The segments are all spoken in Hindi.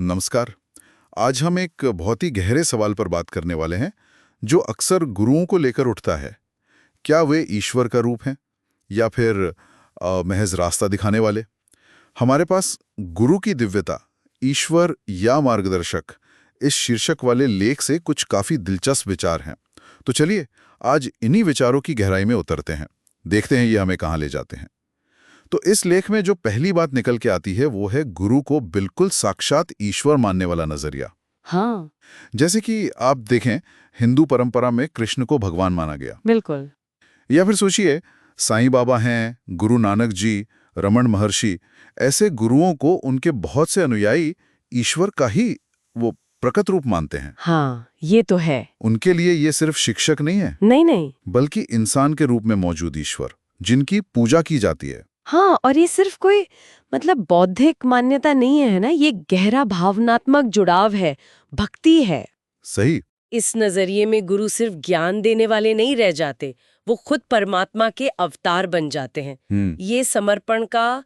नमस्कार। आज हम एक बहुत ही गहरे सवाल पर बात करने वाले हैं जो अक्सर गुरुओं को लेकर उठता है। क्या वे ईश्वर का रूप हैं या फिर महज रास्ता दिखाने वाले? हमारे पास गुरु की दिव्यता, ईश्वर या मार्गदर्शक इस शीर्षक वाले लेख से कुछ काफी दिलचस्प विचार हैं। तो चलिए आज इन्हीं विचारों की गहराई में उतरते हैं, देखते हैं ये हमें कहाँ ले जाते हैं। तो इस लेख में जो पहली बात निकल के आती है वो है गुरु को बिल्कुल साक्षात ईश्वर मानने वाला नजरिया। हाँ, जैसे कि आप देखें, हिंदू परंपरा में कृष्ण को भगवान माना गया। बिल्कुल। या फिर सोचिए, साईं बाबा हैं, गुरु नानक जी, रमन महर्षि, ऐसे गुरुओं को उनके बहुत से अनुयायी ईश्वर का ही वो प्रकट रूप मानते हैं। हाँ, ये तो है। उनके लिए ये सिर्फ शिक्षक नहीं है, नहीं। बल्कि इंसान के रूप में मौजूद ईश्वर जिनकी पूजा की जाती है। हाँ, और ये सिर्फ कोई बौद्धिक मान्यता नहीं है ना, ये गहरा भावनात्मक जुड़ाव है, भक्ति है। सही। इस नजरिए में गुरु सिर्फ ज्ञान देने वाले नहीं रह जाते, वो खुद परमात्मा के अवतार बन जाते हैं। ये समर्पण का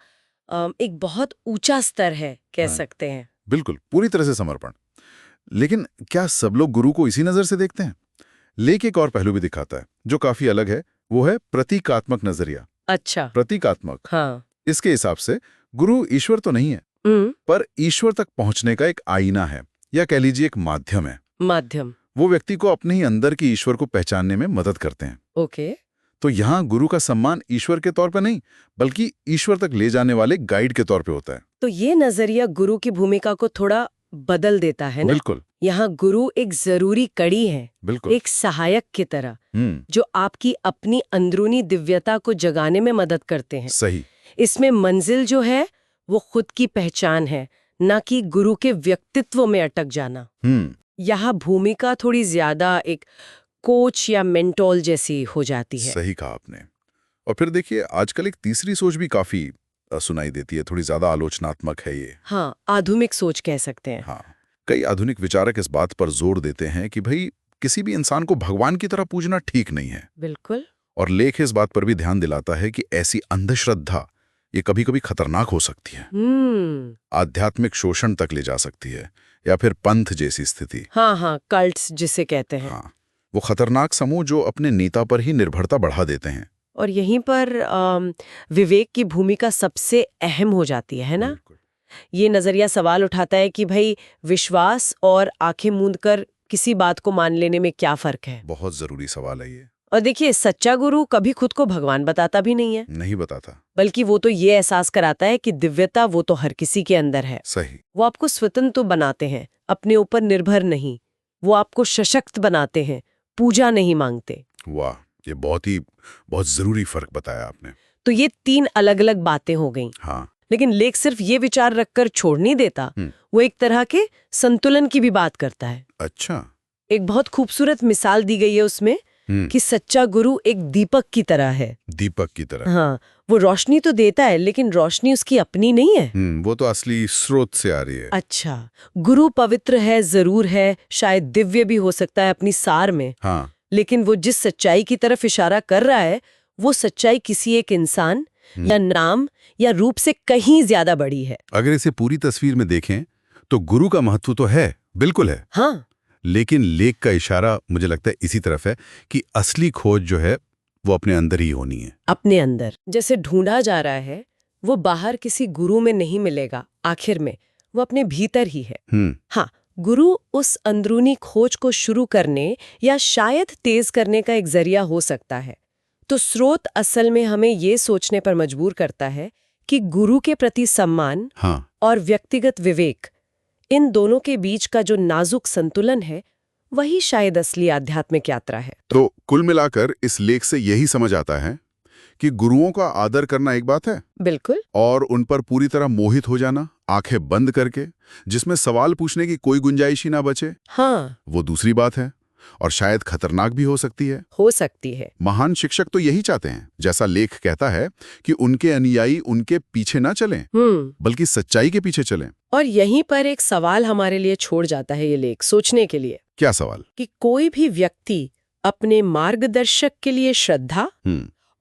एक बहुत ऊंचा स्तर है, कह सकते हैं। बिल्कुल, पूरी तरह से समर्पण। लेकिन क्या सब लोग गुरु को इसी नजर से देखते हैं? लेख एक और पहलू भी दिखाता है जो काफी अलग है, वो है प्रतीकात्मक नजरिया। अच्छा। प्रतीकात्मक। हाँ। इसके हिसाब से गुरु ईश्वर तो नहीं है, पर ईश्वर तक पहुंचने का एक आईना है, या कह लीजिए एक माध्यम है। माध्यम। वो व्यक्ति को अपने ही अंदर की ईश्वर को पहचानने में मदद करते हैं। ओके। तो यहाँ गुरु का सम्मान ईश्वर के तौर पर नहीं, बल्कि ईश्वर तक ले जाने वाले गाइड के तौर पे होता है। तो ये नजरिया गुरु की भूमिका को थोड़ा बदल देता है ना? बिल्कुल। यहाँ गुरु एक जरूरी कड़ी है, बिल्कुल। एक सहायक की तरह, जो आपकी अपनी अंदरूनी दिव्यता को जगाने में मदद करते हैं। सही। इसमें मंजिल जो है वो खुद की पहचान है, न कि गुरु के व्यक्तित्व में अटक जाना। यहाँ भूमिका थोड़ी ज्यादा एक कोच या मेंटोर जैसी हो जाती है। सही कहा आपने। और फिर देखिए, आजकल एक तीसरी सोच भी काफी सुनाई देती है, थोड़ी ज्यादा आलोचनात्मक है ये। हाँ, आधुनिक सोच कह सकते हैं। हाँ, कई आधुनिक विचारक इस बात पर जोर देते हैं कि भाई किसी भी इंसान को भगवान की तरह पूजना ठीक नहीं है। बिल्कुल। और लेख इस बात पर भी ध्यान दिलाता है कि ऐसी अंधश्रद्धा ये कभी कभी खतरनाक हो सकती है, आध्यात्मिक शोषण तक ले जा सकती है, या फिर पंथ जैसी स्थिति। हाँ, कल्ट्स जिसे कहते हैं। हाँ, वो खतरनाक समूह जो अपने नेता पर ही निर्भरता बढ़ा देते हैं। और यहीं पर विवेक की भूमिका सबसे अहम हो जाती है ना? ये नजरिया सवाल उठाता है कि भाई विश्वास और आंखें मूंद कर किसी बात को मान लेने में क्या फर्क है। बहुत जरूरी सवाल है ये। और देखिए, सच्चा गुरु कभी खुद को भगवान बताता भी नहीं है। नहीं बताता। बल्कि वो तो ये एहसास कराता है कि दिव्यता वो तो हर किसी के अंदर है। सही। वो आपको स्वतंत्र तो बनाते हैं, अपने ऊपर निर्भर नहीं। वो आपको सशक्त बनाते हैं, पूजा नहीं मांगते। वाह, ये बहुत जरूरी फर्क बताया आपने। तो ये तीन अलग अलग बातें हो गईं। हाँ। लेकिन लेख सिर्फ ये विचार रखकर छोड़ नहीं देता, वो एक तरह के संतुलन की भी बात करता है। अच्छा। एक बहुत खूबसूरत मिसाल दी गई है उसमें कि सच्चा गुरु एक दीपक की तरह है। दीपक की तरह। हाँ, वो रोशनी तो देता है, लेकिन रोशनी उसकी अपनी नहीं है। वो तो असली स्रोत से आ रही है। अच्छा, गुरु पवित्र है, जरूर है, शायद दिव्य भी हो सकता है अपनी सार में। हाँ। लेकिन वो जिस सच्चाई की तरफ इशारा कर रहा है, वो सच्चाई किसी एक इंसान या नाम या रूप से कहीं ज्यादा बड़ी है। अगर इसे पूरी तस्वीर में देखें तो गुरु का महत्व तो है, बिल्कुल है। हाँ। लेकिन लेख का इशारा मुझे लगता है इसी तरफ है कि असली खोज जो है वो अपने अंदर ही होनी है। अपने अंदर जैसे ढूंढा जा रहा है, वो बाहर किसी गुरु में नहीं मिलेगा, आखिर में वो अपने भीतर ही है। हाँ, गुरु उस अंदरूनी खोज को शुरू करने या शायद तेज करने का एक जरिया हो सकता है। तो स्रोत असल में हमें ये सोचने पर मजबूर करता है कि गुरु के प्रति सम्मान और व्यक्तिगत विवेक, इन दोनों के बीच का जो नाजुक संतुलन है, वही शायद असली आध्यात्मिक यात्रा है। तो कुल मिलाकर इस लेख से यही समझ आता है कि गुरुओं का आदर करना एक बात है, बिल्कुल, और उन पर पूरी तरह मोहित हो जाना, आंखें बंद करके, जिसमें सवाल पूछने की कोई गुंजाइश ही ना बचे, हाँ, वो दूसरी बात है, और शायद खतरनाक भी हो सकती है। महान शिक्षक तो यही चाहते हैं, जैसा लेख कहता है, कि उनके अनुयायी उनके पीछे ना चलें, बल्कि सच्चाई के पीछे चलें। और यहीं पर एक सवाल हमारे लिए छोड़ जाता है ये लेख सोचने के लिए। क्या सवाल? कि कोई भी व्यक्ति अपने मार्गदर्शक के लिए श्रद्धा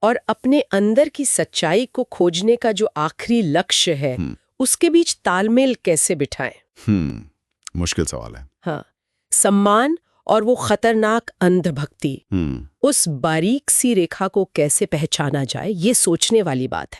और अपने अंदर की सच्चाई को खोजने का जो आखिरी लक्ष्य है, उसके बीच तालमेल कैसे बिठाएं? मुश्किल सवाल है। हाँ, सम्मान और वो खतरनाक अंधभक्ति, हम्म उस बारीक सी रेखा को कैसे पहचाना जाए, ये सोचने वाली बात है।